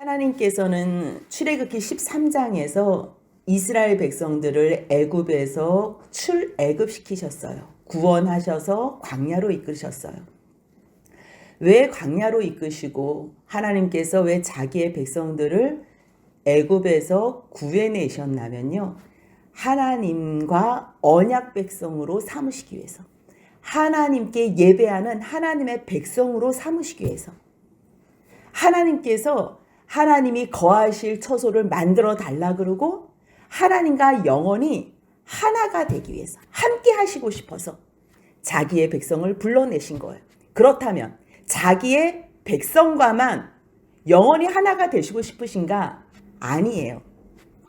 하나님께서는 출애굽기 13장에서 이스라엘 백성들을 애굽에서 출애굽시키셨어요. 구원하셔서 광야로 이끄셨어요. 왜 광야로 이끄시고 하나님께서 왜 자기의 백성들을 애굽에서 구해내셨냐면요. 하나님과 언약 백성으로 삼으시기 위해서. 하나님께 예배하는 하나님의 백성으로 삼으시기 위해서. 하나님께서 하나님이 거하실 처소를 만들어 달라 그러고 하나님과 영원히 하나가 되기 위해서 함께 하시고 싶어서 자기의 백성을 불러내신 거예요. 그렇다면 자기의 백성과만 영원히 하나가 되시고 싶으신가? 아니에요.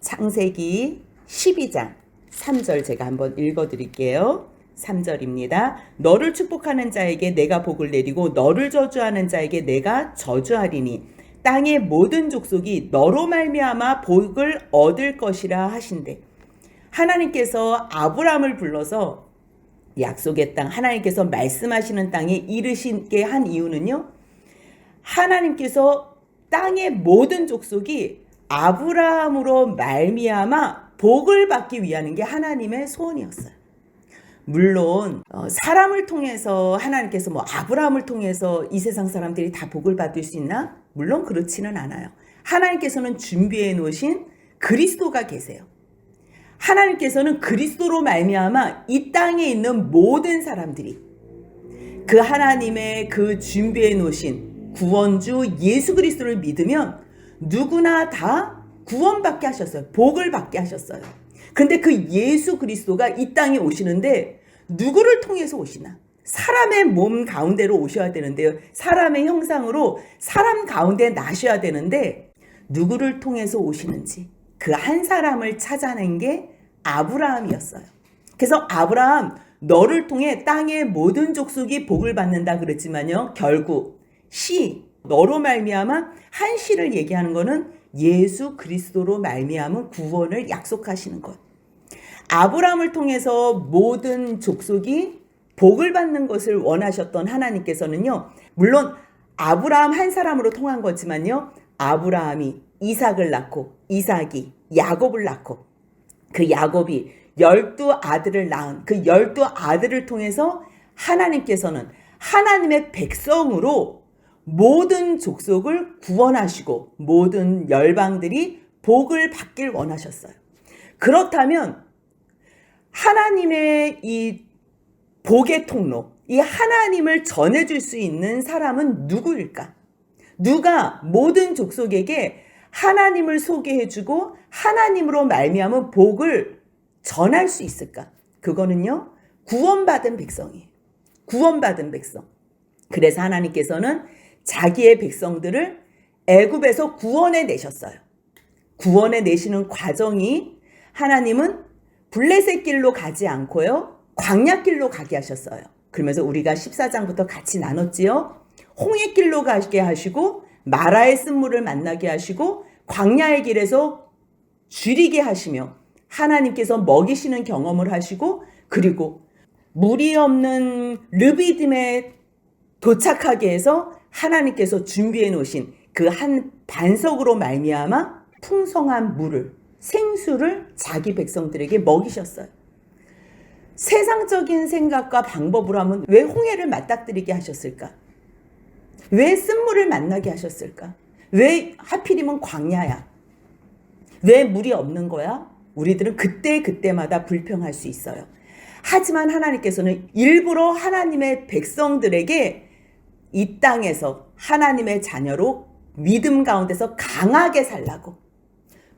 창세기 12장 3절 제가 한번 읽어드릴게요. 3절입니다. 너를 축복하는 자에게 내가 복을 내리고 너를 저주하는 자에게 내가 저주하리니 땅의 모든 족속이 너로 말미암아 복을 얻을 것이라 하신대. 하나님께서 아브라함을 불러서 약속의 땅, 하나님께서 말씀하시는 땅에 이르시게 한 이유는요. 하나님께서 땅의 모든 족속이 아브라함으로 말미암아 복을 받기 위한 게 하나님의 소원이었어요. 물론 사람을 통해서 하나님께서 아브라함을 통해서 이 세상 사람들이 다 복을 받을 수 있나? 물론 그렇지는 않아요. 하나님께서는 준비해 놓으신 그리스도가 계세요. 하나님께서는 그리스도로 말미암아 이 땅에 있는 모든 사람들이 그 하나님의 그 준비해 놓으신 구원주 예수 그리스도를 믿으면 누구나 다 구원받게 하셨어요. 복을 받게 하셨어요. 근데 그 예수 그리스도가 이 땅에 오시는데 누구를 통해서 오시나? 사람의 몸 가운데로 오셔야 되는데요. 사람의 형상으로 사람 가운데 나셔야 되는데 누구를 통해서 오시는지 그 한 사람을 찾아낸 게 아브라함이었어요. 그래서 아브라함 너를 통해 땅의 모든 족속이 복을 받는다 그랬지만요. 결국 너로 말미암아 한 씨를 얘기하는 거는 예수 그리스도로 말미암은 구원을 약속하시는 것. 아브라함을 통해서 모든 족속이 복을 받는 것을 원하셨던 하나님께서는요. 물론 아브라함 한 사람으로 통한 거지만요. 아브라함이 이삭을 낳고 이삭이 야곱을 낳고 그 야곱이 12아들을 낳은 그 12아들을 통해서 하나님께서는 하나님의 백성으로 모든 족속을 구원하시고 모든 열방들이 복을 받길 원하셨어요. 그렇다면 하나님의 이 복의 통로, 이 하나님을 전해줄 수 있는 사람은 누구일까? 누가 모든 족속에게 하나님을 소개해주고 하나님으로 말미암은 복을 전할 수 있을까? 그거는요, 구원받은 백성이에요. 구원받은 백성. 그래서 하나님께서는 자기의 백성들을 애굽에서 구원해 내셨어요. 구원해 내시는 과정이 하나님은 블레셋 길로 가지 않고요. 광야 길로 가게 하셨어요. 그러면서 우리가 14장부터 같이 나눴지요. 홍해 길로 가게 하시고 마라의 쓴물을 만나게 하시고 광야의 길에서 줄이게 하시며 하나님께서 먹이시는 경험을 하시고 그리고 물이 없는 르비딤에 도착하게 해서 하나님께서 준비해 놓으신 그 한 반석으로 말미암아 풍성한 물을 생수를 자기 백성들에게 먹이셨어요. 세상적인 생각과 방법으로 하면 왜 홍해를 맞닥뜨리게 하셨을까? 왜 쓴물을 만나게 하셨을까? 왜 하필이면 광야야? 왜 물이 없는 거야? 우리들은 그때마다 불평할 수 있어요. 하지만 하나님께서는 일부러 하나님의 백성들에게 이 땅에서 하나님의 자녀로 믿음 가운데서 강하게 살라고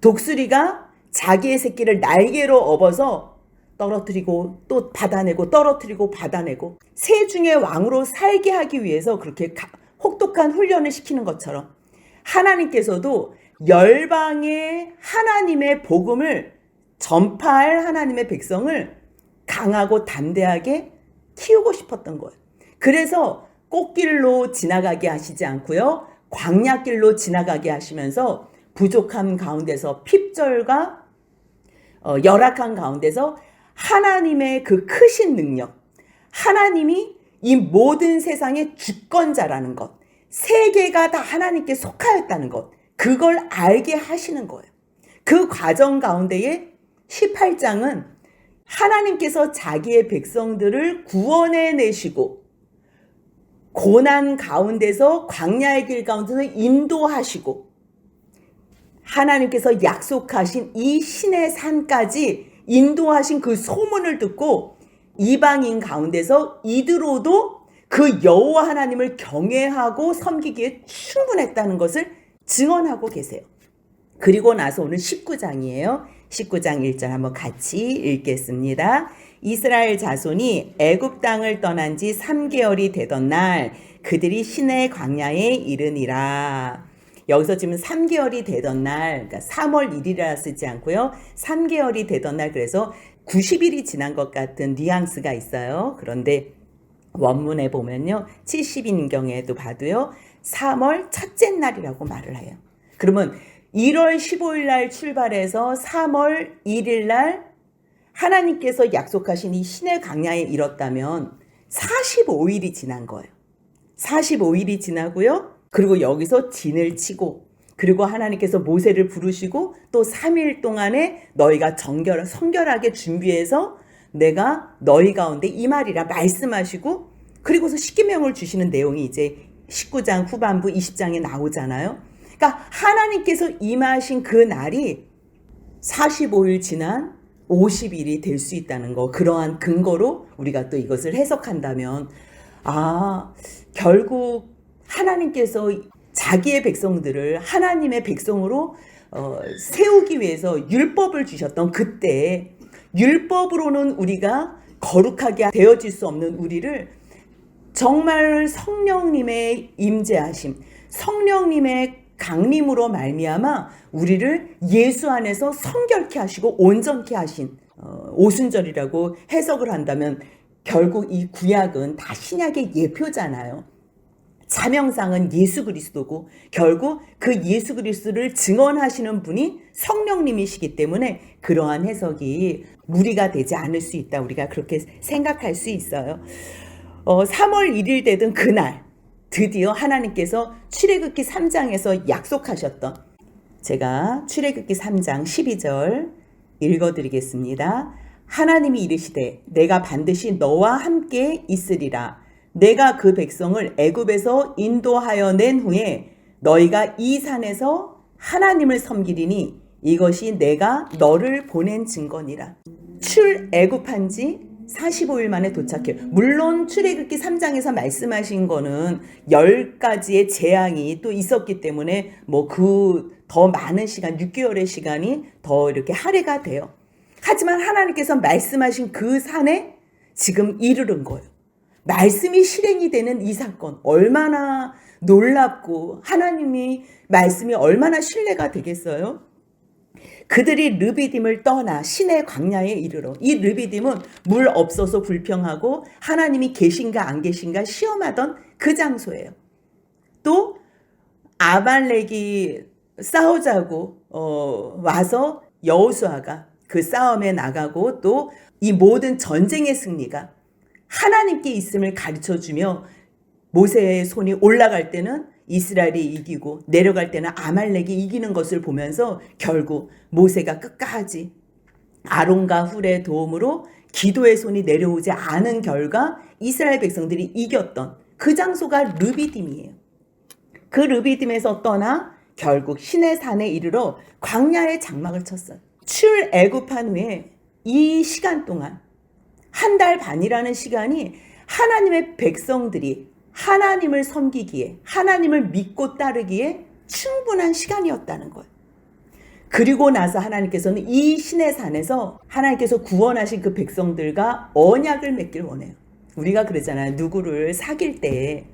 독수리가 자기의 새끼를 날개로 업어서 떨어뜨리고 또 받아내고 떨어뜨리고 받아내고 새 중의 왕으로 살게 하기 위해서 그렇게 혹독한 훈련을 시키는 것처럼 하나님께서도 열방의 하나님의 복음을 전파할 하나님의 백성을 강하고 담대하게 키우고 싶었던 거예요. 그래서 꽃길로 지나가게 하시지 않고요. 광야길로 지나가게 하시면서 부족함 가운데서 핍절과 열악한 가운데서 하나님의 그 크신 능력, 하나님이 이 모든 세상의 주권자라는 것, 세계가 다 하나님께 속하였다는 것, 그걸 알게 하시는 거예요. 그 과정 가운데에 18장은 하나님께서 자기의 백성들을 구원해 내시고 고난 가운데서 광야의 길 가운데서 인도하시고 하나님께서 약속하신 이 신의 산까지 인도하신 그 소문을 듣고 이방인 가운데서 이드로도 그 여호와 하나님을 경외하고 섬기기에 충분했다는 것을 증언하고 계세요. 그리고 나서 오늘 19장이에요. 19장 1절 한번 같이 읽겠습니다. 이스라엘 자손이 애굽 땅을 떠난 지 3개월이 되던 날 그들이 시내 광야에 이르니라. 여기서 지금 3개월이 되던 날, 그러니까 3월 1일이라 쓰지 않고요. 3개월이 되던 날, 그래서 90일이 지난 것 같은 뉘앙스가 있어요. 그런데 원문에 보면요. 70인경에도 봐도요. 3월 첫째 날이라고 말을 해요. 그러면 1월 15일 날 출발해서 3월 1일 날 하나님께서 약속하신 이 신의 광야에 이뤘다면 45일이 지난 거예요. 45일이 지나고요. 그리고 여기서 진을 치고 그리고 하나님께서 모세를 부르시고 또 3일 동안에 너희가 성결하게 준비해서 내가 너희 가운데 임하리라 말씀하시고 그리고서 십계명을 주시는 내용이 이제 19장 후반부 20장에 나오잖아요. 그러니까 하나님께서 임하신 그 날이 45일 지난 50일이 될 수 있다는 거. 그러한 근거로 우리가 또 이것을 해석한다면 결국 하나님께서 자기의 백성들을 하나님의 백성으로 세우기 위해서 율법을 주셨던 그때 율법으로는 우리가 거룩하게 되어질 수 없는 우리를 정말 성령님의 임재하심, 성령님의 강림으로 말미암아 우리를 예수 안에서 성결케 하시고 온전케 하신 오순절이라고 해석을 한다면 결국 이 구약은 다 신약의 예표잖아요. 자명상은 예수 그리스도고 결국 그 예수 그리스도를 증언하시는 분이 성령님이시기 때문에 그러한 해석이 무리가 되지 않을 수 있다. 우리가 그렇게 생각할 수 있어요. 3월 1일 되던 그날 드디어 하나님께서 출애굽기 3장에서 약속하셨던 제가 출애굽기 3장 12절 읽어드리겠습니다. 하나님이 이르시되 내가 반드시 너와 함께 있으리라. 내가 그 백성을 애굽에서 인도하여 낸 후에 너희가 이 산에서 하나님을 섬기리니 이것이 내가 너를 보낸 증거니라. 출애굽한 지 45일 만에 도착해요. 물론 출애굽기 3장에서 말씀하신 거는 10가지의 재앙이 또 있었기 때문에 그 더 많은 시간, 6개월의 시간이 더 이렇게 할애가 돼요. 하지만 하나님께서 말씀하신 그 산에 지금 이르른 거예요. 말씀이 실행이 되는 이 사건 얼마나 놀랍고 하나님이 말씀이 얼마나 신뢰가 되겠어요? 그들이 르비딤을 떠나 시내 광야에 이르러 이 르비딤은 물 없어서 불평하고 하나님이 계신가 안 계신가 시험하던 그 장소예요. 또 아말렉이 싸우자고 와서 여호수아가 그 싸움에 나가고 또 이 모든 전쟁의 승리가 하나님께 있음을 가르쳐주며 모세의 손이 올라갈 때는 이스라엘이 이기고 내려갈 때는 아말렉이 이기는 것을 보면서 결국 모세가 끝까지 아론과 훌의 도움으로 기도의 손이 내려오지 않은 결과 이스라엘 백성들이 이겼던 그 장소가 르비딤이에요. 그 르비딤에서 떠나 결국 시내산에 이르러 광야에 장막을 쳤어요. 출애굽한 후에 이 시간 동안 한 달 반이라는 시간이 하나님의 백성들이 하나님을 섬기기에 하나님을 믿고 따르기에 충분한 시간이었다는 거예요. 그리고 나서 하나님께서는 이 시내산에서 하나님께서 구원하신 그 백성들과 언약을 맺길 원해요. 우리가 그러잖아요. 누구를 사귈 때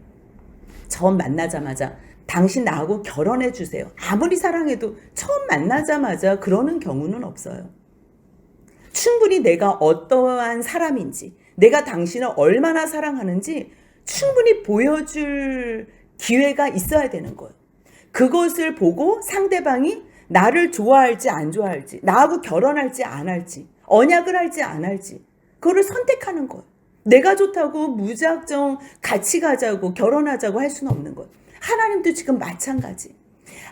처음 만나자마자 당신 나하고 결혼해 주세요. 아무리 사랑해도 처음 만나자마자 그러는 경우는 없어요. 충분히 내가 어떠한 사람인지 내가 당신을 얼마나 사랑하는지 충분히 보여줄 기회가 있어야 되는 거예요. 그것을 보고 상대방이 나를 좋아할지 안 좋아할지 나하고 결혼할지 안 할지 언약을 할지 안 할지 그거를 선택하는 거예요. 내가 좋다고 무작정 같이 가자고 결혼하자고 할 수는 없는 거예요. 하나님도 지금 마찬가지.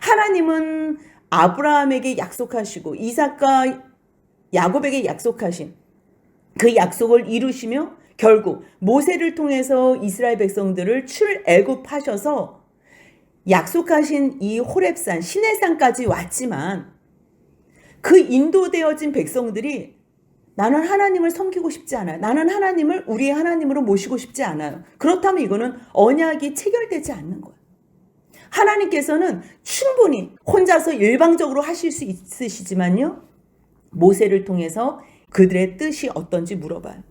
하나님은 아브라함에게 약속하시고 이삭과 야곱에게 약속하신 그 약속을 이루시며 결국 모세를 통해서 이스라엘 백성들을 출애굽하셔서 약속하신 이 호렙산 시내산까지 왔지만 그 인도되어진 백성들이 나는 하나님을 섬기고 싶지 않아요. 나는 하나님을 우리의 하나님으로 모시고 싶지 않아요. 그렇다면 이거는 언약이 체결되지 않는 거예요. 하나님께서는 충분히 혼자서 일방적으로 하실 수 있으시지만요. 모세를 통해서 그들의 뜻이 어떤지 물어봐요.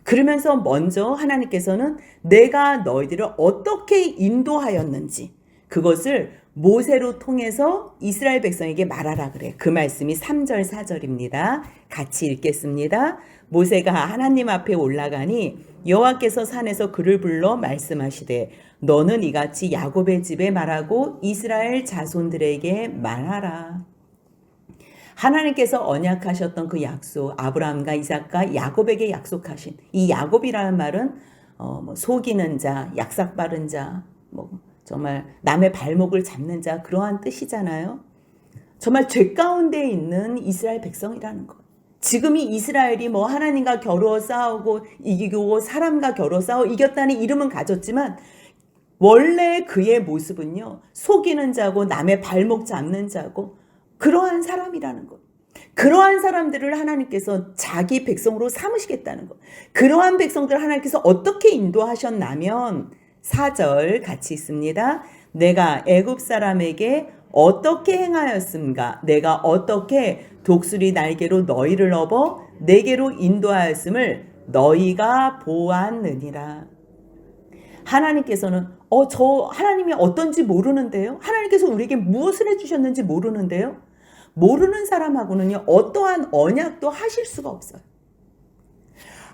그러면서 먼저 하나님께서는 내가 너희들을 어떻게 인도하였는지 그것을 모세로 통해서 이스라엘 백성에게 말하라 그래. 그 말씀이 3절 4절입니다. 같이 읽겠습니다. 모세가 하나님 앞에 올라가니 여호와께서 산에서 그를 불러 말씀하시되 너는 이같이 야곱의 집에 말하고 이스라엘 자손들에게 말하라. 하나님께서 언약하셨던 그 약속, 아브라함과 이삭과 야곱에게 약속하신 이 야곱이라는 말은 속이는 자, 약삭 바른 자, 정말 남의 발목을 잡는 자 그러한 뜻이잖아요. 정말 죄 가운데 있는 이스라엘 백성이라는 것. 지금이 이스라엘이 하나님과 겨루어 싸우고 이기고 사람과 겨루어 싸워 이겼다는 이름은 가졌지만 원래 그의 모습은요. 속이는 자고 남의 발목 잡는 자고 그러한 사람이라는 것. 그러한 사람들을 하나님께서 자기 백성으로 삼으시겠다는 것. 그러한 백성들을 하나님께서 어떻게 인도하셨냐면 4절 같이 있습니다. 내가 애굽 사람에게 어떻게 행하였음가? 내가 어떻게 독수리 날개로 너희를 업어 내게로 인도하였음을 너희가 보았느니라. 하나님께서는 저 하나님이 어떤지 모르는데요. 하나님께서 우리에게 무엇을 해주셨는지 모르는데요. 모르는 사람하고는요. 어떠한 언약도 하실 수가 없어요.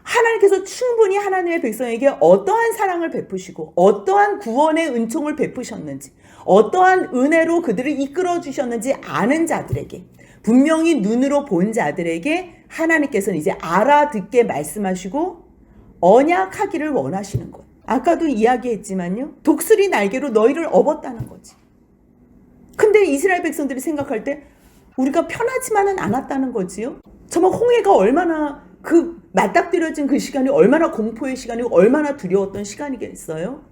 하나님께서 충분히 하나님의 백성에게 어떠한 사랑을 베푸시고 어떠한 구원의 은총을 베푸셨는지 어떠한 은혜로 그들을 이끌어 주셨는지 아는 자들에게 분명히 눈으로 본 자들에게 하나님께서는 이제 알아듣게 말씀하시고 언약하기를 원하시는 거예요. 아까도 이야기했지만요. 독수리 날개로 너희를 업었다는 거지. 근데 이스라엘 백성들이 생각할 때 우리가 편하지만은 않았다는 거지요. 정말 홍해가 얼마나 맞닥뜨려진 그 시간이 얼마나 공포의 시간이고 얼마나 두려웠던 시간이겠어요.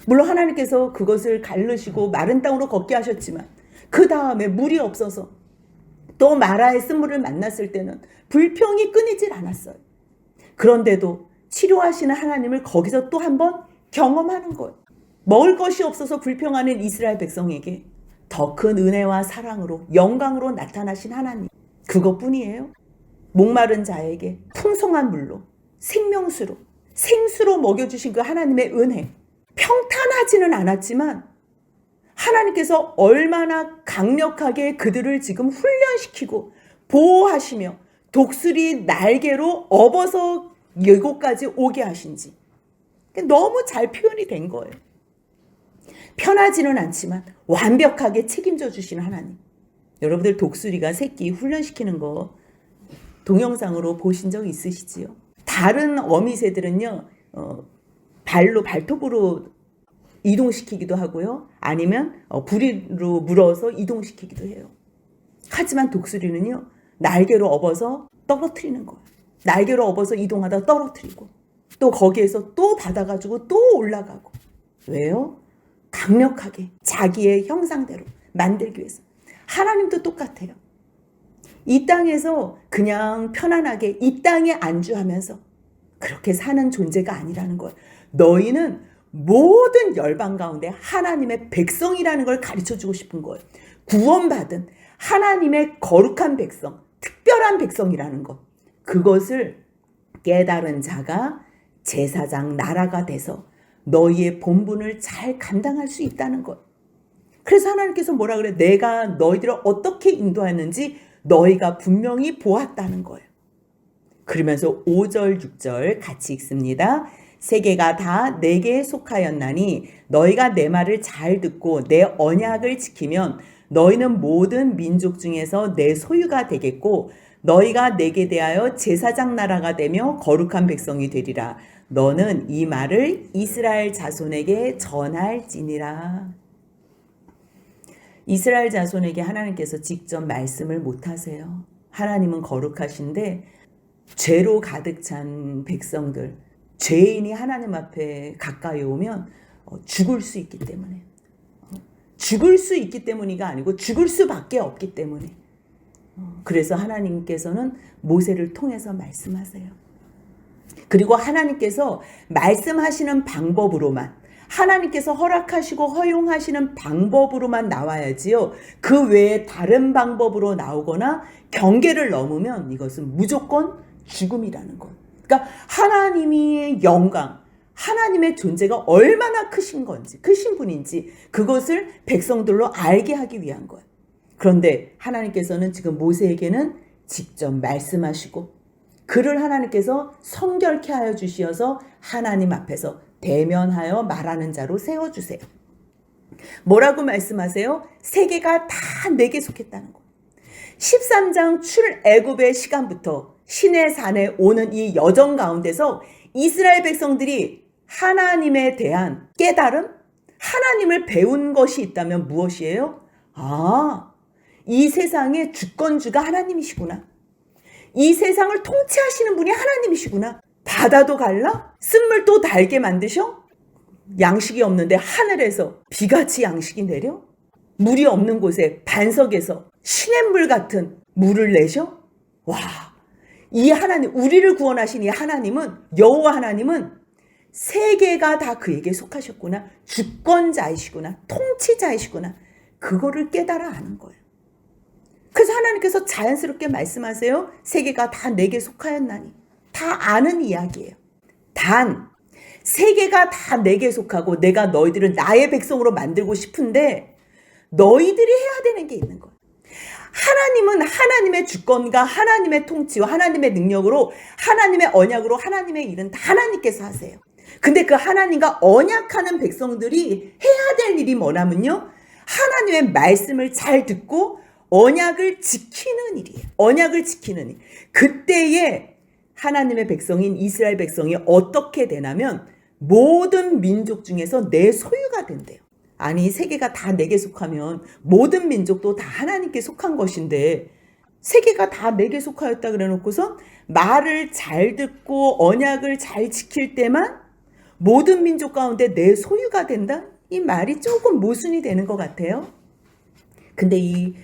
물론 하나님께서 그것을 가르시고 마른 땅으로 걷게 하셨지만 그 다음에 물이 없어서 또 마라의 쓴물을 만났을 때는 불평이 끊이질 않았어요. 그런데도 치료하시는 하나님을 거기서 또 한번 경험하는 거예요. 먹을 것이 없어서 불평하는 이스라엘 백성에게 더 큰 은혜와 사랑으로 영광으로 나타나신 하나님. 그것뿐이에요. 목마른 자에게 풍성한 물로 생명수로 생수로 먹여주신 그 하나님의 은혜. 평탄하지는 않았지만 하나님께서 얼마나 강력하게 그들을 지금 훈련시키고 보호하시며 독수리 날개로 업어서 이곳까지 오게 하신지 너무 잘 표현이 된 거예요. 편하지는 않지만 완벽하게 책임져 주시는 하나님. 여러분들 독수리가 새끼 훈련시키는 거 동영상으로 보신 적 있으시지요? 다른 어미새들은요, 발톱으로 이동시키기도 하고요. 아니면 부리로 물어서 이동시키기도 해요. 하지만 독수리는요, 날개로 업어서 떨어뜨리는 거예요. 날개로 업어서 이동하다 떨어뜨리고 또 거기에서 또 받아가지고 또 올라가고. 왜요? 강력하게 자기의 형상대로 만들기 위해서. 하나님도 똑같아요. 이 땅에서 그냥 편안하게 이 땅에 안주하면서 그렇게 사는 존재가 아니라는 거예요. 너희는 모든 열방 가운데 하나님의 백성이라는 걸 가르쳐주고 싶은 거예요. 구원받은 하나님의 거룩한 백성, 특별한 백성이라는 것. 그것을 깨달은 자가 제사장 나라가 돼서 너희의 본분을 잘 감당할 수 있다는 것. 그래서 하나님께서 뭐라 그래? 내가 너희들을 어떻게 인도하는지 너희가 분명히 보았다는 거예요. 그러면서 5절 6절 같이 읽습니다. 세계가 다 내게 속하였나니 너희가 내 말을 잘 듣고 내 언약을 지키면 너희는 모든 민족 중에서 내 소유가 되겠고 너희가 내게 대하여 제사장 나라가 되며 거룩한 백성이 되리라. 너는 이 말을 이스라엘 자손에게 전할지니라. 이스라엘 자손에게 하나님께서 직접 말씀을 못 하세요. 하나님은 거룩하신데 죄로 가득 찬 백성들, 죄인이 하나님 앞에 가까이 오면 죽을 수 있기 때문에, 죽을 수 있기 때문이가 아니고 죽을 수밖에 없기 때문에, 그래서 하나님께서는 모세를 통해서 말씀하세요. 그리고 하나님께서 말씀하시는 방법으로만, 하나님께서 허락하시고 허용하시는 방법으로만 나와야지요. 그 외에 다른 방법으로 나오거나 경계를 넘으면 이것은 무조건 죽음이라는 것. 그러니까 하나님의 영광, 하나님의 존재가 얼마나 크신 건지, 크신 분인지 그것을 백성들로 알게 하기 위한 거예요. 그런데 하나님께서는 지금 모세에게는 직접 말씀하시고 그를 하나님께서 성결케 하여 주시어서 하나님 앞에서 대면하여 말하는 자로 세워주세요. 뭐라고 말씀하세요? 세계가 다 내게 속했다는 거. 13장 출애굽의 시간부터 시내산에 오는 이 여정 가운데서 이스라엘 백성들이 하나님에 대한 깨달음, 하나님을 배운 것이 있다면 무엇이에요? 이 세상의 주권주가 하나님이시구나. 이 세상을 통치하시는 분이 하나님이시구나. 바다도 갈라? 쓴물도 달게 만드셔? 양식이 없는데 하늘에서 비같이 양식이 내려? 물이 없는 곳에 반석에서 시냇물 같은 물을 내셔? 와, 이 하나님, 우리를 구원하신 이 하나님은, 여호와 하나님은 세계가 다 그에게 속하셨구나. 주권자이시구나. 통치자이시구나. 그거를 깨달아 아는 거예요. 그래서 하나님께서 자연스럽게 말씀하세요. 세계가 다 내게 속하였나니. 다 아는 이야기예요. 단 세계가 다 내게 속하고 내가 너희들을 나의 백성으로 만들고 싶은데 너희들이 해야 되는 게 있는 거예요. 하나님은 하나님의 주권과 하나님의 통치와 하나님의 능력으로, 하나님의 언약으로 하나님의 일은 다 하나님께서 하세요. 근데 그 하나님과 언약하는 백성들이 해야 될 일이 뭐냐면요, 하나님의 말씀을 잘 듣고 언약을 지키는 일이에요. 언약을 지키는 일. 그때에 하나님의 백성인 이스라엘 백성이 어떻게 되냐면 모든 민족 중에서 내 소유가 된대요. 아니, 세계가 다 내게 속하면 모든 민족도 다 하나님께 속한 것인데 세계가 다 내게 속하였다 그래 놓고서 말을 잘 듣고 언약을 잘 지킬 때만 모든 민족 가운데 내 소유가 된다? 이 말이 조금 모순이 되는 것 같아요. 근데 이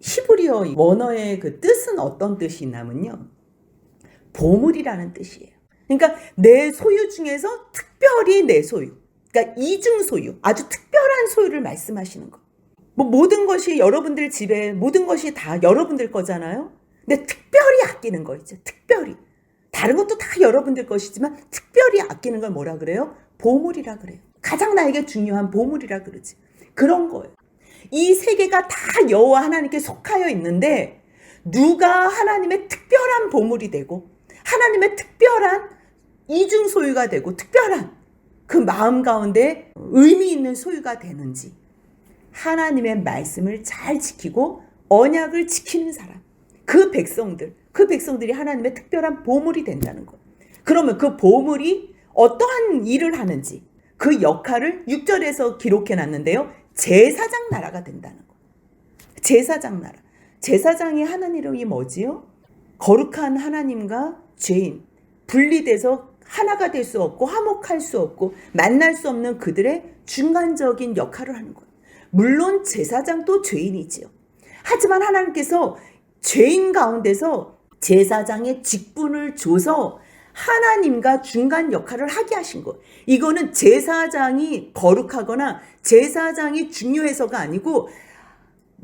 히브리어 원어의 그 뜻은 어떤 뜻이 있냐면요, 보물이라는 뜻이에요. 그러니까 내 소유 중에서 특별히 내 소유, 그러니까 이중 소유, 아주 특별한 소유를 말씀하시는 거. 뭐 모든 것이 여러분들 집에 모든 것이 다 여러분들 거잖아요. 근데 특별히 아끼는 거 있죠. 특별히. 다른 것도 다 여러분들 것이지만 특별히 아끼는 걸 뭐라 그래요? 보물이라 그래요. 가장 나에게 중요한 보물이라 그러지. 그런 거예요. 이 세계가 다 여호와 하나님께 속하여 있는데 누가 하나님의 특별한 보물이 되고 하나님의 특별한 이중 소유가 되고 특별한 그 마음 가운데 의미 있는 소유가 되는지, 하나님의 말씀을 잘 지키고 언약을 지키는 사람, 그 백성들이 하나님의 특별한 보물이 된다는 것. 그러면 그 보물이 어떠한 일을 하는지 그 역할을 6절에서 기록해 놨는데요, 제사장 나라가 된다는 것. 제사장 나라. 제사장이 하는 일이 뭐지요? 거룩한 하나님과 죄인, 분리돼서 하나가 될 수 없고 화목할 수 없고 만날 수 없는 그들의 중간적인 역할을 하는 거예요. 물론 제사장도 죄인이지요. 하지만 하나님께서 죄인 가운데서 제사장의 직분을 줘서 하나님과 중간 역할을 하게 하신 것. 이거는 제사장이 거룩하거나 제사장이 중요해서가 아니고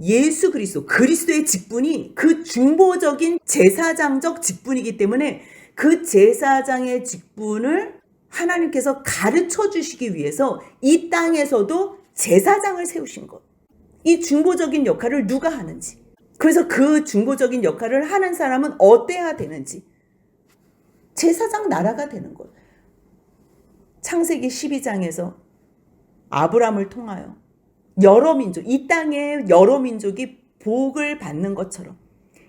예수 그리스도의 직분이 그 중보적인 제사장적 직분이기 때문에 그 제사장의 직분을 하나님께서 가르쳐 주시기 위해서 이 땅에서도 제사장을 세우신 것. 이 중보적인 역할을 누가 하는지, 그래서 그 중보적인 역할을 하는 사람은 어때야 되는지, 제사장 나라가 되는 것. 창세기 12장에서 아브람을 통하여 여러 민족, 이 땅의 여러 민족이 복을 받는 것처럼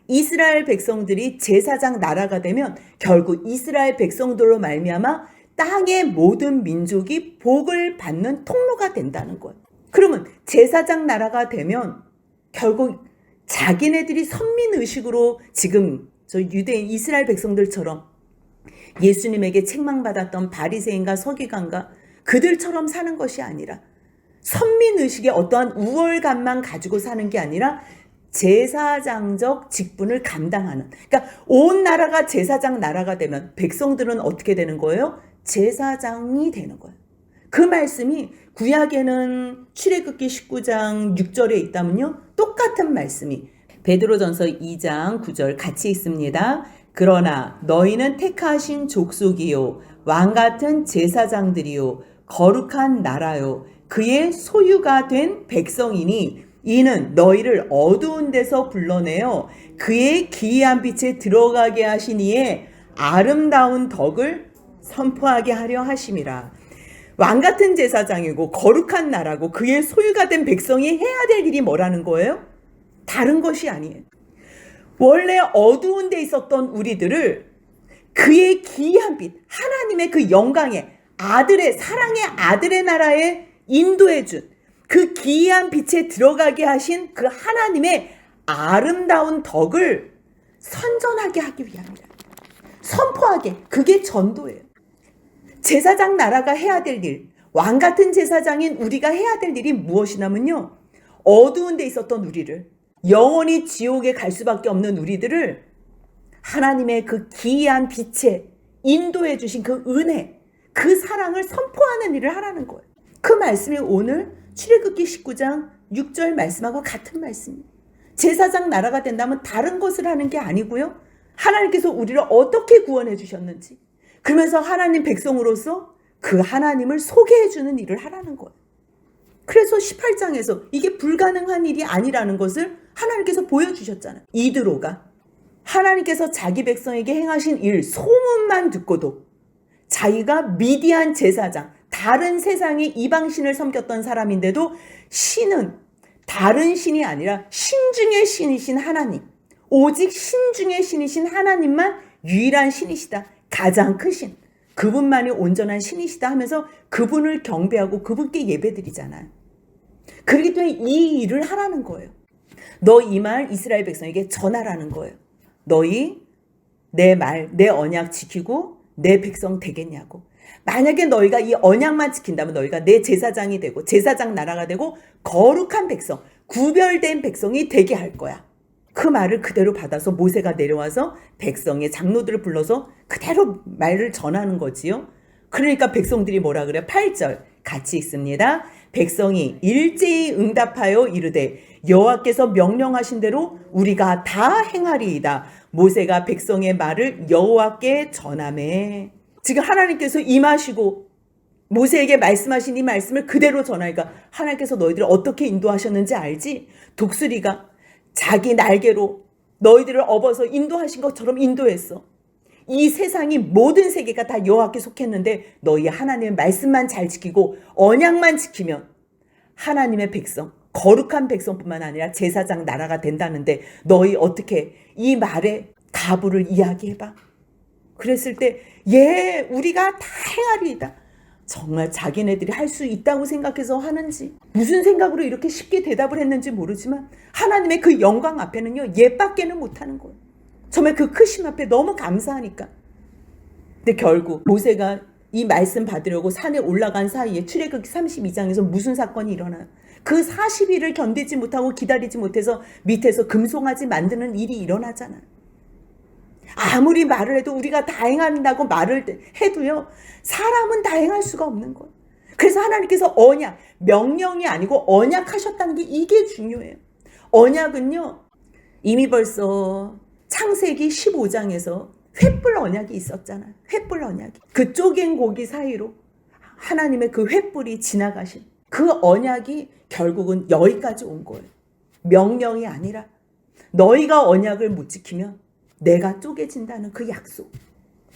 이스라엘 백성들이 제사장 나라가 되면 결국 이스라엘 백성들로 말미암아 땅의 모든 민족이 복을 받는 통로가 된다는 것. 그러면 제사장 나라가 되면 결국 자기네들이 선민의식으로 지금 저 유대인 이스라엘 백성들처럼 예수님에게 책망받았던 바리새인과 서기관과 그들처럼 사는 것이 아니라 선민의식의 어떠한 우월감만 가지고 사는 게 아니라 제사장적 직분을 감당하는, 그러니까 온 나라가 제사장 나라가 되면 백성들은 어떻게 되는 거예요? 제사장이 되는 거예요. 그 말씀이 구약에는 출애굽기 19장 6절에 있다면요, 똑같은 말씀이 베드로전서 2장 9절 같이 있습니다. 그러나 너희는 택하신 족속이요 왕같은 제사장들이요 거룩한 나라요 그의 소유가 된 백성이니 이는 너희를 어두운 데서 불러내어 그의 기이한 빛에 들어가게 하신 이의 아름다운 덕을 선포하게 하려 하심이라. 왕같은 제사장이고 거룩한 나라고 그의 소유가 된 백성이 해야 될 일이 뭐라는 거예요? 다른 것이 아니에요. 원래 어두운 데 있었던 우리들을 그의 기이한 빛, 하나님의 그 영광의 아들의, 사랑의 아들의 나라에 인도해 준 그 기이한 빛에 들어가게 하신 그 하나님의 아름다운 덕을 선전하게 하기 위함이라. 선포하게, 그게 전도예요. 제사장 나라가 해야 될 일, 왕같은 제사장인 우리가 해야 될 일이 무엇이냐면요, 어두운 데 있었던 우리를, 영원히 지옥에 갈 수밖에 없는 우리들을 하나님의 그 기이한 빛에 인도해 주신 그 은혜, 그 사랑을 선포하는 일을 하라는 거예요. 그 말씀이 오늘 출애굽기 19장 6절 말씀하고 같은 말씀이에요. 제사장 나라가 된다면 다른 것을 하는 게 아니고요, 하나님께서 우리를 어떻게 구원해 주셨는지, 그러면서 하나님 백성으로서 그 하나님을 소개해 주는 일을 하라는 거예요. 그래서 18장에서 이게 불가능한 일이 아니라는 것을 하나님께서 보여주셨잖아요. 이드로가 하나님께서 자기 백성에게 행하신 일 소문만 듣고도 자기가 미디안 제사장, 다른 세상의 이방신을 섬겼던 사람인데도 신은 다른 신이 아니라 신 중의 신이신 하나님, 오직 신 중의 신이신 하나님만 유일한 신이시다, 가장 크신 그분만이 온전한 신이시다 하면서 그분을 경배하고 그분께 예배드리잖아요. 그렇기 때문에 이 일을 하라는 거예요. 너 이 말 이스라엘 백성에게 전하라는 거예요. 너희 내 말, 내 언약 지키고 내 백성 되겠냐고. 만약에 너희가 이 언약만 지킨다면 너희가 내 제사장이 되고 제사장 나라가 되고 거룩한 백성, 구별된 백성이 되게 할 거야. 그 말을 그대로 받아서 모세가 내려와서 백성의 장로들을 불러서 그대로 말을 전하는 거지요. 그러니까 백성들이 뭐라 그래요? 8절 같이 읽습니다. 백성이 일제히 응답하여 이르되 여호와께서 명령하신 대로 우리가 다 행하리이다. 모세가 백성의 말을 여호와께 전하매. 지금 하나님께서 임하시고 모세에게 말씀하신 이 말씀을 그대로 전하니까 하나님께서 너희들을 어떻게 인도하셨는지 알지? 독수리가 자기 날개로 너희들을 업어서 인도하신 것처럼 인도했어. 이 세상이 모든 세계가 다 여호와께 속했는데 너희 하나님의 말씀만 잘 지키고 언약만 지키면 하나님의 백성, 거룩한 백성뿐만 아니라 제사장 나라가 된다는데 너희 어떻게 이 말에 가부를 이야기해봐. 그랬을 때 예, 우리가 다 행하리이다. 정말 자기네들이 할 수 있다고 생각해서 하는지, 무슨 생각으로 이렇게 쉽게 대답을 했는지 모르지만 하나님의 그 영광 앞에는요, 예밖에는 못하는 거예요. 정말 그 크심 앞에 너무 감사하니까. 근데 결국 모세가 이 말씀 받으려고 산에 올라간 사이에 출애굽기 32장에서 무슨 사건이 일어나요? 그 40일을 견디지 못하고 기다리지 못해서 밑에서 금송아지 만드는 일이 일어나잖아요. 아무리 말을 해도 우리가 다 행한다고 말을 해도요, 사람은 다 행할 수가 없는 거예요. 그래서 하나님께서 언약, 명령이 아니고 언약하셨다는 게 이게 중요해요. 언약은요, 이미 벌써 창세기 15장에서 횃불 언약이 있었잖아요. 횃불 언약이. 그 쪼갠 고기 사이로 하나님의 그 횃불이 지나가신 그 언약이 결국은 여기까지 온 거예요. 명령이 아니라 너희가 언약을 못 지키면 내가 쪼개진다는 그 약속.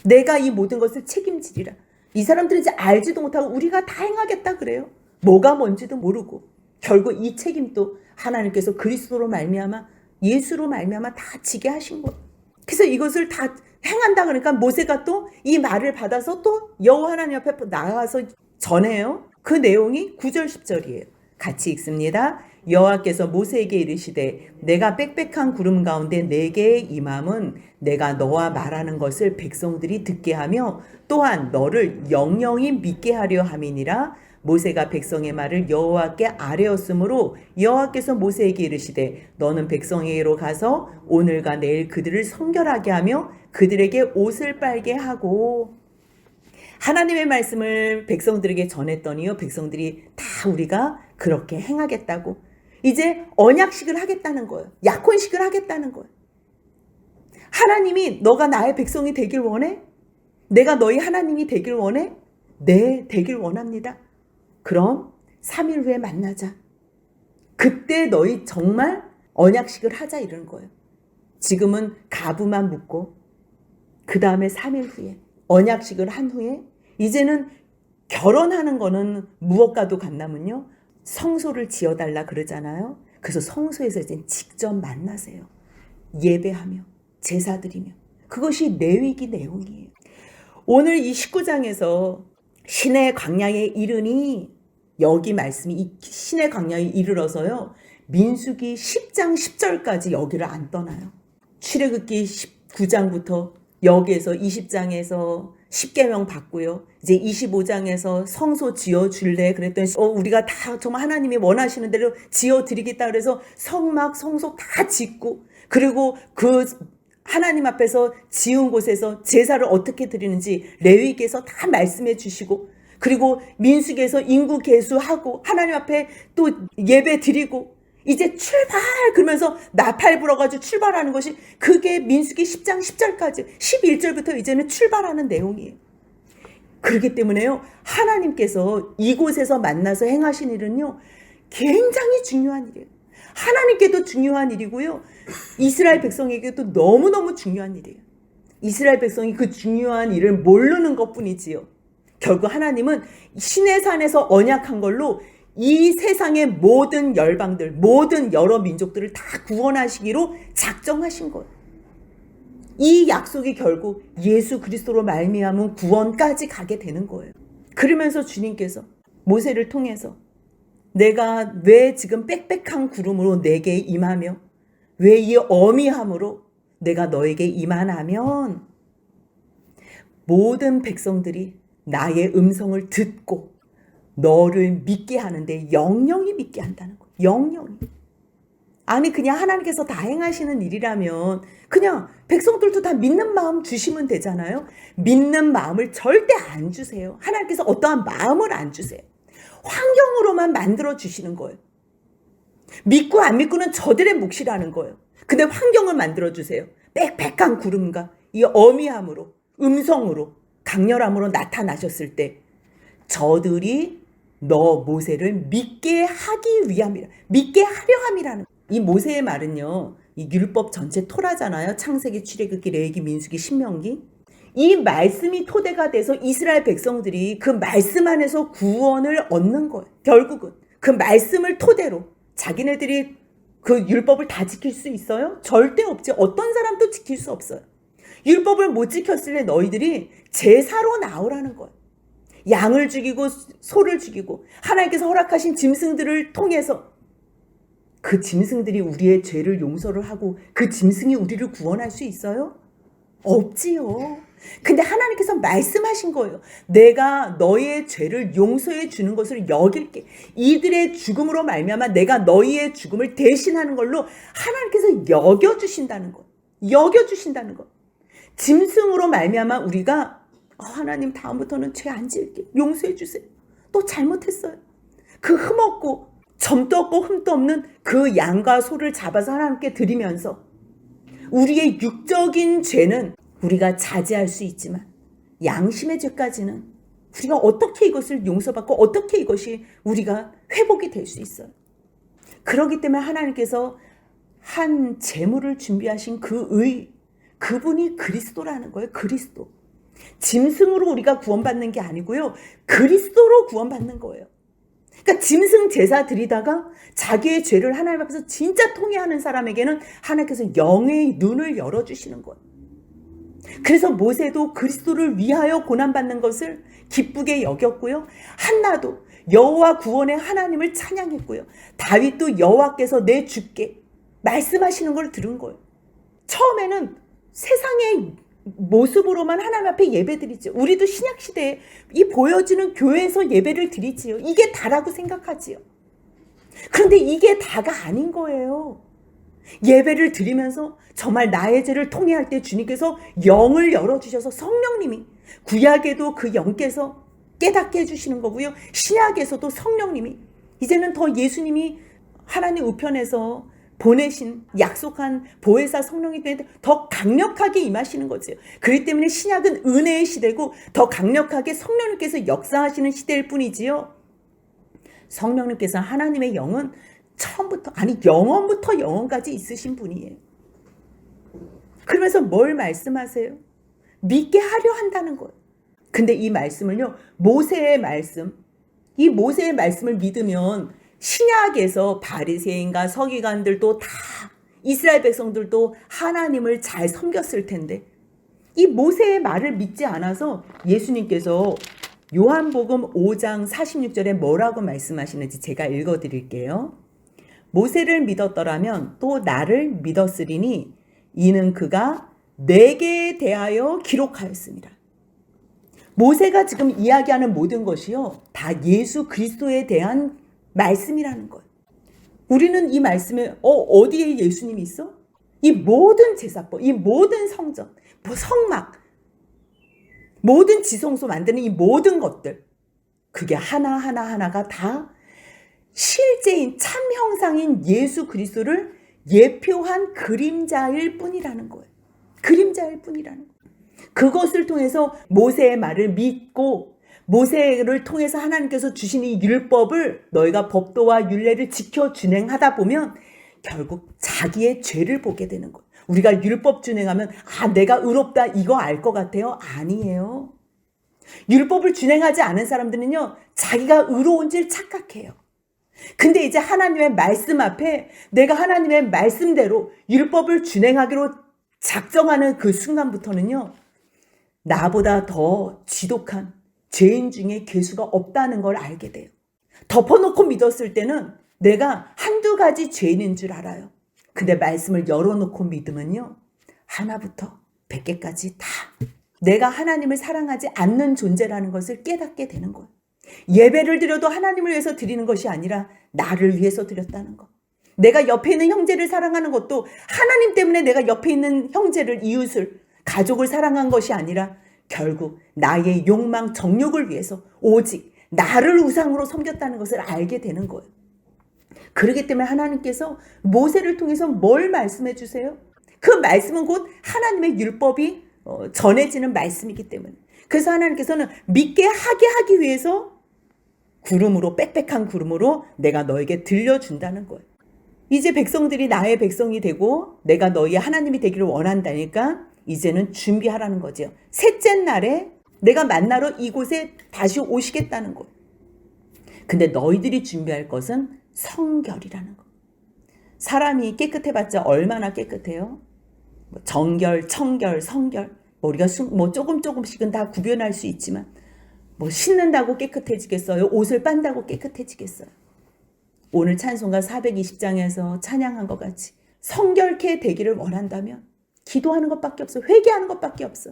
내가 이 모든 것을 책임지리라. 이 사람들은 이제 알지도 못하고 우리가 다 행하겠다 그래요. 뭐가 뭔지도 모르고 결국 이 책임도 하나님께서 그리스도로 말미암아, 예수로 말미암아 다 지게 하신 거예요. 그래서 이것을 다 행한다 그러니까 모세가 또 이 말을 받아서 또 여호와 하나님 앞에 나가서 전해요. 그 내용이 9절 10절이에요. 같이 읽습니다. 여호와께서 모세에게 이르시되 내가 빽빽한 구름 가운데 내게 임함은 내가 너와 말하는 것을 백성들이 듣게 하며 또한 너를 영영히 믿게 하려 함이니라. 모세가 백성의 말을 여호와께 아뢰었으므로 여호와께서 모세에게 이르시되 너는 백성에게로 가서 오늘과 내일 그들을 성결하게 하며 그들에게 옷을 빨게 하고. 하나님의 말씀을 백성들에게 전했더니요, 백성들이 다 우리가 그렇게 행하겠다고 이제 언약식을 하겠다는 거예요. 약혼식을 하겠다는 거예요. 하나님이 너가 나의 백성이 되길 원해? 내가 너희 하나님이 되길 원해? 네, 되길 원합니다. 그럼 3일 후에 만나자. 그때 너희 정말 언약식을 하자 이러는 거예요. 지금은 가부만 묻고 그 다음에 3일 후에 언약식을 한 후에 이제는 결혼하는 거는 무엇과도 같냐면요, 성소를 지어달라 그러잖아요. 그래서 성소에서 이제 직접 만나세요. 예배하며 제사 드리며. 그것이 레위기 내용이에요. 오늘 이 19장에서 신의 광야에 이르니, 여기 말씀이 이 신의 광야에 이르러서요, 민수기 10장 10절까지 여기를 안 떠나요. 출애굽기 19장부터 여기에서 20장에서 10계명 받고요. 이제 25장에서 성소 지어줄래 그랬더니 우리가 다 정말 하나님이 원하시는 대로 지어드리겠다 그래서 성막 성소 다 짓고, 그리고 그 하나님 앞에서 지은 곳에서 제사를 어떻게 드리는지 레위기에서 다 말씀해 주시고, 그리고 민수기에서 인구 계수하고 하나님 앞에 또 예배 드리고 이제 출발 그러면서 나팔 불어가지고 출발하는 것이, 그게 민수기 10장 10절까지 11절부터 이제는 출발하는 내용이에요. 그렇기 때문에요, 하나님께서 이곳에서 만나서 행하신 일은요 굉장히 중요한 일이에요. 하나님께도 중요한 일이고요, 이스라엘 백성에게도 너무너무 중요한 일이에요. 이스라엘 백성이 그 중요한 일을 모르는 것뿐이지요. 결국 하나님은 시내산에서 언약한 걸로 이 세상의 모든 열방들, 모든 여러 민족들을 다 구원하시기로 작정하신 거예요. 이 약속이 결국 예수 그리스도로 말미암은 구원까지 가게 되는 거예요. 그러면서 주님께서 모세를 통해서 내가 왜 지금 빽빽한 구름으로 내게 임하며 왜 이 어미함으로 내가 너에게 임하냐면 모든 백성들이 나의 음성을 듣고 너를 믿게 하는데 영영이 믿게 한다는 거예요. 영영이. 아니 그냥 하나님께서 다 행하시는 일이라면 그냥 백성들도 다 믿는 마음 주시면 되잖아요. 믿는 마음을 절대 안 주세요. 하나님께서 어떠한 마음을 안 주세요. 환경으로만 만들어 주시는 거예요. 믿고 안 믿고는 저들의 몫이라는 거예요. 근데 환경을 만들어 주세요. 빽빽한 구름과 이 어미함으로, 음성으로, 강렬함으로 나타나셨을 때 저들이 너 모세를 믿게 하기 위함이라, 믿게 하려 함이라는. 이 모세의 말은요, 이 율법 전체 토라잖아요. 창세기, 출애굽기, 레위기, 민수기, 신명기. 이 말씀이 토대가 돼서 이스라엘 백성들이 그 말씀 안에서 구원을 얻는 거예요. 결국은 그 말씀을 토대로 자기네들이 그 율법을 다 지킬 수 있어요? 절대 없지. 어떤 사람도 지킬 수 없어요. 율법을 못 지켰을 때 너희들이 제사로 나오라는 거예요. 양을 죽이고 소를 죽이고 하나님께서 허락하신 짐승들을 통해서 그 짐승들이 우리의 죄를 용서를 하고 그 짐승이 우리를 구원할 수 있어요? 없지요. 근데 하나님께서 말씀하신 거예요. 내가 너희의 죄를 용서해 주는 것을 여길게. 이들의 죽음으로 말미암아 내가 너희의 죽음을 대신하는 걸로 하나님께서 여겨주신다는 거. 여겨주신다는 거. 짐승으로 말미암아 우리가 하나님 다음부터는 죄 안 지을게. 용서해 주세요. 또 잘못했어요. 그 흠없고 점도 없고 흠도 없는 그 양과 소를 잡아서 하나님께 드리면서 우리의 육적인 죄는 우리가 자제할 수 있지만 양심의 죄까지는 우리가 어떻게 이것을 용서받고 어떻게 이것이 우리가 회복이 될 수 있어요. 그렇기 때문에 하나님께서 한 제물을 준비하신 그분이 그리스도라는 거예요. 그리스도. 짐승으로 우리가 구원받는 게 아니고요. 그리스도로 구원받는 거예요. 그러니까 짐승 제사 드리다가 자기의 죄를 하나님 앞에서 진짜 통회하는 사람에게는 하나님께서 영의 눈을 열어주시는 거예요. 그래서 모세도 그리스도를 위하여 고난받는 것을 기쁘게 여겼고요. 한나도 여호와 구원의 하나님을 찬양했고요. 다윗도 여호와께서 내 주께 말씀하시는 걸 들은 거예요. 처음에는 세상의 모습으로만 하나님 앞에 예배드리죠. 우리도 신약시대에 이 보여지는 교회에서 예배를 드리지요. 이게 다라고 생각하지요. 그런데 이게 다가 아닌 거예요. 예배를 드리면서 정말 나의 죄를 통회할 때 주님께서 영을 열어주셔서 성령님이, 구약에도 그 영께서 깨닫게 해주시는 거고요. 신약에서도 성령님이, 이제는 더 예수님이 하나님 우편에서 보내신 약속한 보혜사 성령이 되는데 더 강력하게 임하시는 거죠. 그렇기 때문에 신약은 은혜의 시대고 더 강력하게 성령님께서 역사하시는 시대일 뿐이지요. 성령님께서 하나님의 영은 처음부터, 아니 영원부터 영원까지 있으신 분이에요. 그러면서 뭘 말씀하세요? 믿게 하려 한다는 거예요. 근데 이 말씀을요, 모세의 말씀, 이 모세의 말씀을 믿으면 신약에서 바리새인과 서기관들도 다, 이스라엘 백성들도 하나님을 잘 섬겼을 텐데 이 모세의 말을 믿지 않아서 예수님께서 요한복음 5장 46절에 뭐라고 말씀하시는지 제가 읽어드릴게요. 모세를 믿었더라면 또 나를 믿었으리니 이는 그가 내게 대하여 기록하였습니다. 모세가 지금 이야기하는 모든 것이요, 다 예수 그리스도에 대한 말씀이라는 거예요. 우리는 이 말씀에 어디에 예수님이 있어? 이 모든 제사법, 이 모든 성전, 성막, 모든 지성소 만드는 이 모든 것들, 그게 하나하나가 다 실제인 참 형상인 예수 그리스도를 예표한 그림자일 뿐이라는 거예요. 그림자일 뿐이라는 거예요. 그것을 통해서 모세의 말을 믿고 모세를 통해서 하나님께서 주신 이 율법을 너희가 법도와 율례를 지켜 준행하다 보면 결국 자기의 죄를 보게 되는 거예요. 우리가 율법 준행하면 내가 의롭다 이거 알 것 같아요? 아니에요. 율법을 준행하지 않은 사람들은요, 자기가 의로운 줄 착각해요. 근데 이제 하나님의 말씀 앞에 내가 하나님의 말씀대로 율법을 준행하기로 작정하는 그 순간부터는요, 나보다 더 지독한 죄인 중에 괴수가 없다는 걸 알게 돼요. 덮어놓고 믿었을 때는 내가 한두 가지 죄인인 줄 알아요. 근데 말씀을 열어놓고 믿으면요, 하나부터 100개까지 다 내가 하나님을 사랑하지 않는 존재라는 것을 깨닫게 되는 거예요. 예배를 드려도 하나님을 위해서 드리는 것이 아니라 나를 위해서 드렸다는 것. 내가 옆에 있는 형제를 사랑하는 것도 하나님 때문에 내가 옆에 있는 형제를, 이웃을, 가족을 사랑한 것이 아니라 결국 나의 욕망, 정욕을 위해서 오직 나를 우상으로 섬겼다는 것을 알게 되는 거예요. 그렇기 때문에 하나님께서 모세를 통해서 뭘 말씀해 주세요? 그 말씀은 곧 하나님의 율법이 전해지는 말씀이기 때문에. 그래서 하나님께서는 믿게 하게 하기 위해서 구름으로, 빽빽한 구름으로 내가 너에게 들려준다는 거예요. 이제 백성들이 나의 백성이 되고 내가 너희의 하나님이 되기를 원한다니까 이제는 준비하라는 거죠. 셋째 날에 내가 만나러 이곳에 다시 오시겠다는 거예요. 근데 너희들이 준비할 것은 성결이라는 거. 사람이 깨끗해봤자 얼마나 깨끗해요? 정결, 청결, 성결. 우리가 조금씩은 다 구별할 수 있지만 씻는다고 깨끗해지겠어요? 옷을 빤다고 깨끗해지겠어요? 오늘 찬송가 420장에서 찬양한 것 같이 성결케 되기를 원한다면 기도하는 것밖에 없어. 회개하는 것밖에 없어.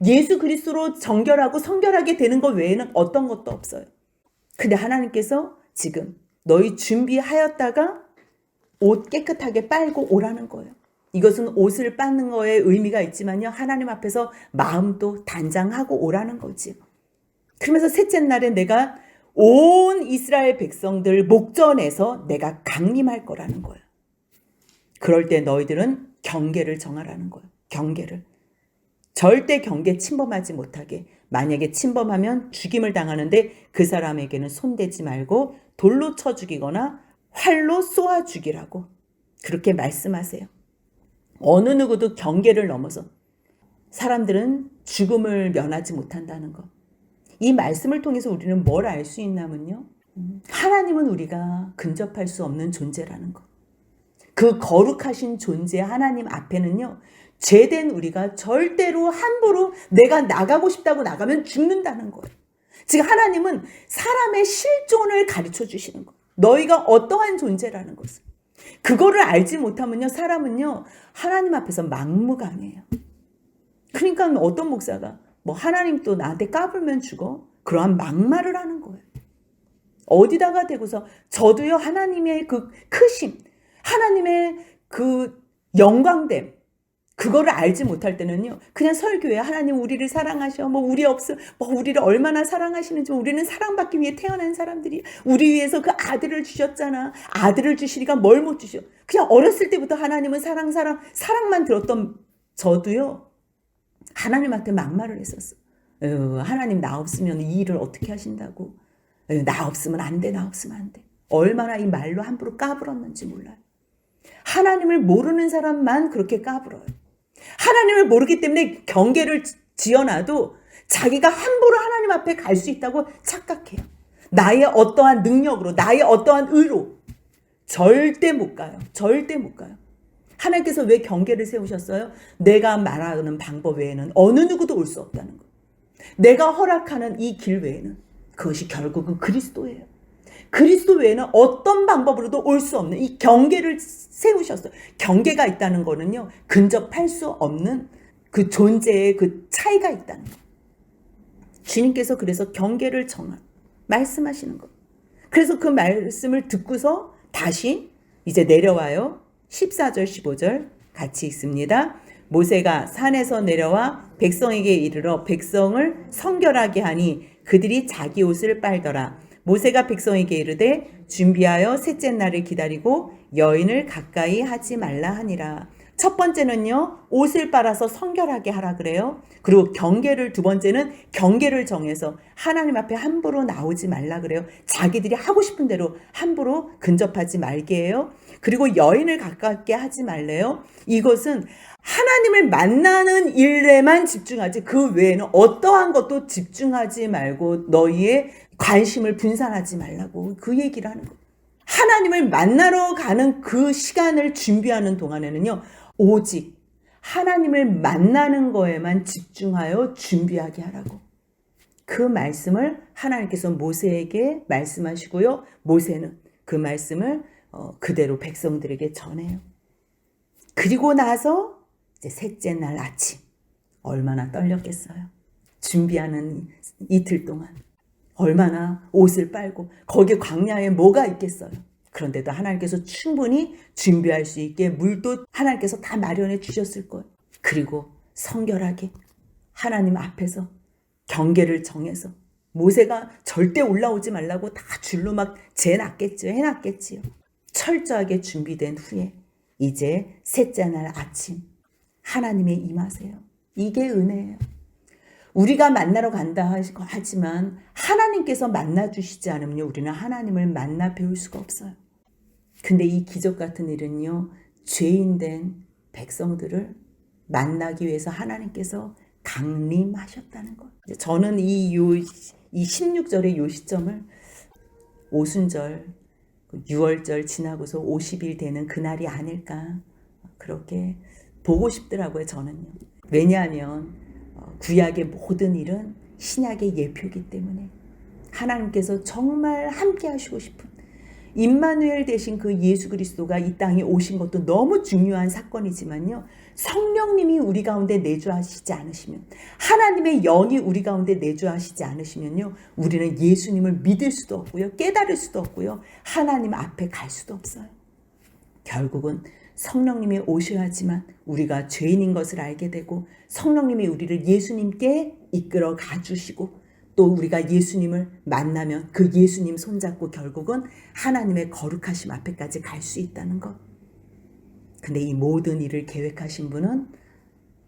예수 그리스도로 정결하고 성결하게 되는 것 외에는 어떤 것도 없어요. 근데 하나님께서 지금 너희 준비하였다가 옷 깨끗하게 빨고 오라는 거예요. 이것은 옷을 빨는 거에 의미가 있지만요, 하나님 앞에서 마음도 단장하고 오라는 거지. 그러면서 셋째 날에 내가 온 이스라엘 백성들 목전에서 내가 강림할 거라는 거예요. 그럴 때 너희들은 경계를 정하라는 거예요. 경계를. 절대 경계 침범하지 못하게. 만약에 침범하면 죽임을 당하는데 그 사람에게는 손대지 말고 돌로 쳐 죽이거나 활로 쏘아 죽이라고 그렇게 말씀하세요. 어느 누구도 경계를 넘어서 사람들은 죽음을 면하지 못한다는 것. 이 말씀을 통해서 우리는 뭘 알 수 있냐면요, 하나님은 우리가 근접할 수 없는 존재라는 것. 그 거룩하신 존재 하나님 앞에는요, 죄된 우리가 절대로 함부로 내가 나가고 싶다고 나가면 죽는다는 거예요. 지금 하나님은 사람의 실존을 가르쳐 주시는 거. 너희가 어떠한 존재라는 것을. 그거를 알지 못하면요, 사람은요, 하나님 앞에서 막무가내예요. 그러니까 어떤 목사가 뭐 하나님 또 나한테 까불면 죽어? 그러한 막말을 하는 거예요. 어디다가 대고서 저도요, 하나님의 그 크심, 하나님의 그 영광됨, 그거를 알지 못할 때는요, 그냥 설교에 하나님 우리를 사랑하셔, 뭐 우리 없음, 뭐 우리를 얼마나 사랑하시는지, 우리는 사랑받기 위해 태어난 사람들이, 우리 위해서 그 아들을 주셨잖아. 아들을 주시니까 뭘 못 주셔. 그냥 어렸을 때부터 하나님은 사랑만 들었던 저도요, 하나님한테 막말을 했었어. 하나님 나 없으면 이 일을 어떻게 하신다고. 나 없으면 안 돼, 나 없으면 안 돼. 얼마나 이 말로 함부로 까불었는지 몰라요. 하나님을 모르는 사람만 그렇게 까불어요. 하나님을 모르기 때문에 경계를 지어놔도 자기가 함부로 하나님 앞에 갈 수 있다고 착각해요. 나의 어떠한 능력으로, 나의 어떠한 의로 절대 못 가요. 절대 못 가요. 하나님께서 왜 경계를 세우셨어요? 내가 말하는 방법 외에는 어느 누구도 올 수 없다는 거. 내가 허락하는 이 길 외에는, 그것이 결국은 그리스도예요. 그리스도 외에는 어떤 방법으로도 올 수 없는 이 경계를 세우셨어요. 경계가 있다는 거는요, 근접할 수 없는 그 존재의 그 차이가 있다는 거. 주님께서 그래서 경계를 말씀하시는 거. 그래서 그 말씀을 듣고서 다시 이제 내려와요. 14절 15절 같이 읽습니다. 모세가 산에서 내려와 백성에게 이르러 백성을 성결하게 하니 그들이 자기 옷을 빨더라. 모세가 백성에게 이르되 준비하여 셋째 날을 기다리고 여인을 가까이 하지 말라 하니라. 첫 번째는요, 옷을 빨아서 성결하게 하라 그래요. 그리고 두 번째는 경계를 정해서 하나님 앞에 함부로 나오지 말라 그래요. 자기들이 하고 싶은 대로 함부로 근접하지 말게 해요. 그리고 여인을 가깝게 하지 말래요. 이것은 하나님을 만나는 일에만 집중하지 그 외에는 어떠한 것도 집중하지 말고 너희의 관심을 분산하지 말라고 그 얘기를 하는 거예요. 하나님을 만나러 가는 그 시간을 준비하는 동안에는요, 오직 하나님을 만나는 거에만 집중하여 준비하게 하라고. 그 말씀을 하나님께서 모세에게 말씀하시고요, 모세는 그 말씀을 그대로 백성들에게 전해요. 그리고 나서 이제 셋째 날 아침, 얼마나 떨렸겠어요. 준비하는 이틀 동안 얼마나 옷을 빨고, 거기 광야에 뭐가 있겠어요. 그런데도 하나님께서 충분히 준비할 수 있게 물도 하나님께서 다 마련해 주셨을 거예요. 그리고 성결하게 하나님 앞에서 경계를 정해서 모세가 절대 올라오지 말라고 다 줄로 막 해놨겠지요. 철저하게 준비된 후에 이제 셋째 날 아침 하나님의 임하세요. 이게 은혜예요. 우리가 만나러 간다 하지만 하나님께서 만나 주시지 않으면 우리는 하나님을 만나 배울 수가 없어요. 근데 이 기적 같은 일은요, 죄인된 백성들을 만나기 위해서 하나님께서 강림하셨다는 것. 저는 이 16절의 요 시점을 오순절, 6월절 지나고서 50일 되는 그날이 아닐까, 그렇게 보고 싶더라고요, 저는요. 왜냐하면 구약의 모든 일은 신약의 예표이기 때문에 하나님께서 정말 함께 하시고 싶은 임마누엘 되신 그 예수 그리스도가 이 땅에 오신 것도 너무 중요한 사건이지만요, 성령님이 우리 가운데 내주하시지 않으시면, 하나님의 영이 우리 가운데 내주하시지 않으시면요, 우리는 예수님을 믿을 수도 없고요, 깨달을 수도 없고요, 하나님 앞에 갈 수도 없어요. 결국은 성령님이 오셔야지만 우리가 죄인인 것을 알게 되고, 성령님이 우리를 예수님께 이끌어 가주시고, 또 우리가 예수님을 만나면 그 예수님 손잡고 결국은 하나님의 거룩하심 앞에까지 갈 수 있다는 것. 근데 이 모든 일을 계획하신 분은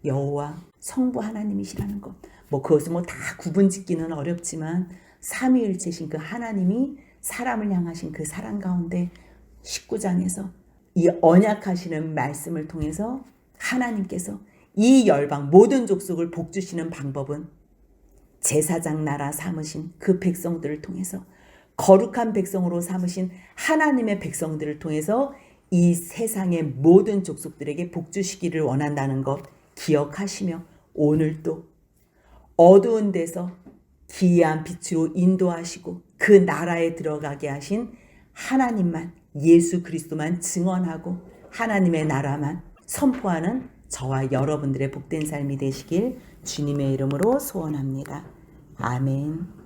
여호와 성부 하나님이시라는 것. 그것을 다 구분 짓기는 어렵지만 삼위일체신 그 하나님이 사람을 향하신 그 사랑 가운데 19장에서 이 언약하시는 말씀을 통해서 하나님께서 이 열방 모든 족속을 복주시는 방법은 제사장 나라 삼으신 그 백성들을 통해서, 거룩한 백성으로 삼으신 하나님의 백성들을 통해서 이 세상의 모든 족속들에게 복주시기를 원한다는 것 기억하시며, 오늘도 어두운 데서 기이한 빛으로 인도하시고 그 나라에 들어가게 하신 하나님만, 예수 그리스도만 증언하고 하나님의 나라만 선포하는 저와 여러분들의 복된 삶이 되시길 주님의 이름으로 소원합니다. 아멘.